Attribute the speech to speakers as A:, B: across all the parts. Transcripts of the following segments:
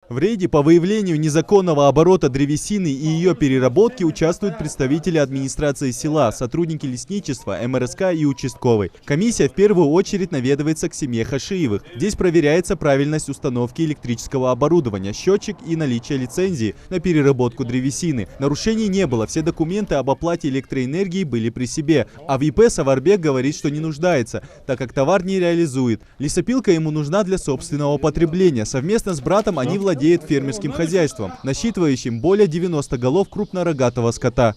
A: В рейде по выявлению незаконного оборота древесины и ее переработки участвуют представители администрации села, сотрудники лесничества, МРСК и участковый. Комиссия в первую очередь наведывается к семье Хашиевых. Здесь проверяется правильность установки электрического оборудования, счетчик и наличие лицензии на переработку древесины. Нарушений не было, все документы об оплате электроэнергии были при себе. А в ИП Саварбек говорит, что не нуждается, так как товар не реализует. Лесопилка ему нужна для собственного потребления. Совместно с братом они владеют фермерским хозяйством, насчитывающим более 90 голов крупнорогатого скота.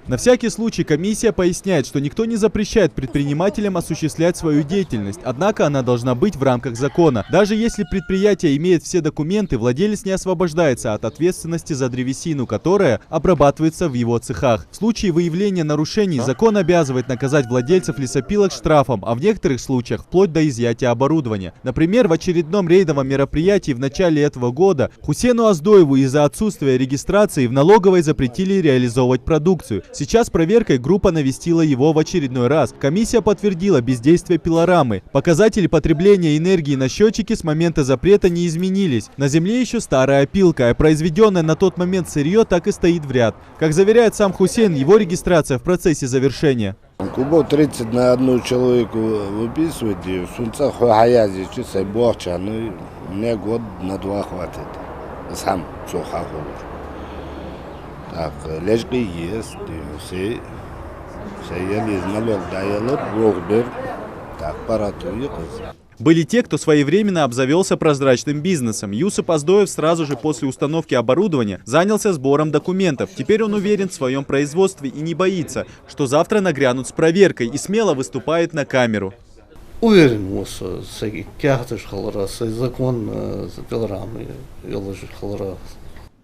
A: На всякий случай комиссия поясняет, что никто не запрещает предпринимателям осуществлять свою деятельность, однако она должна быть в рамках закона. Даже если предприятие имеет все документы, владелец не освобождается от ответственности за древесину, которая обрабатывается в его цехах. В случае выявления нарушений закон обязывает наказать владельцев лесопилок штрафом, а в некоторых случаях вплоть до изъятия оборудования. Например, в очередном рейдовом мероприятии в начале этого года Хусену Аздоеву из-за отсутствия регистрации в налоговой запретили реализовывать продукцию. Сейчас проверкой группа навестила его в очередной раз. Комиссия подтвердила бездействие пилорамы. Показатели потребления энергии на счетчике с момента запрета не изменились. На земле еще старая пилка, а произведенное на тот момент сырье так и стоит в ряд. Как заверяет сам Хусейн, его регистрация в процессе завершения.
B: Кубов 30 на одну человеку выписывать, в Сунцах Хаязи, мне год на 2 хватит. Сам все хаху. Так, лежки есть, все ели налог даялы, блогбер, так, паратует.
A: Были те, кто своевременно обзавелся прозрачным бизнесом. Юсуп Аздоев сразу же после установки оборудования занялся сбором документов. Теперь он уверен в своем производстве и не боится, что завтра нагрянут с проверкой, и смело выступает на камеру.
C: Уверен, что закон пилорамы.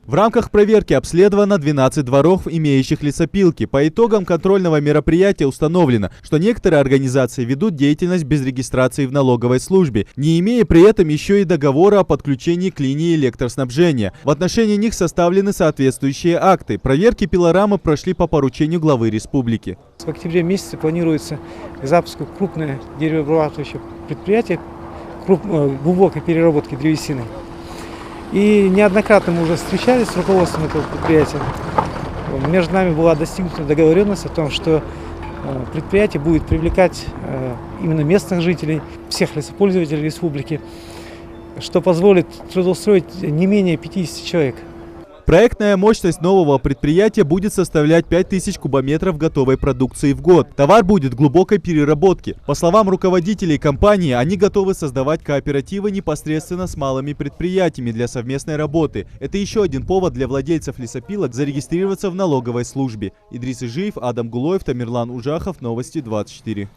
A: В рамках проверки обследовано 12 дворов, имеющих лесопилки. По итогам контрольного мероприятия установлено, что некоторые организации ведут деятельность без регистрации в налоговой службе, не имея при этом еще и договора о подключении к линии электроснабжения. В отношении них составлены соответствующие акты. Проверки пилорамы прошли по поручению главы республики.
D: В октябре месяце планируется к запуску крупное деревообрабатывающее предприятие глубокой переработки древесины. И неоднократно мы уже встречались с руководством этого предприятия. Между нами была достигнута договоренность о том, что предприятие будет привлекать именно местных жителей, всех лесопользователей республики, что позволит трудоустроить не менее 50 человек.
A: Проектная мощность нового предприятия будет составлять 5000 кубометров готовой продукции в год. Товар будет глубокой переработки. По словам руководителей компании, они готовы создавать кооперативы непосредственно с малыми предприятиями для совместной работы. Это еще один повод для владельцев лесопилок зарегистрироваться в налоговой службе. Идрис Ижиев, Адам Гулоев, Тамерлан Ужахов, Новости 24.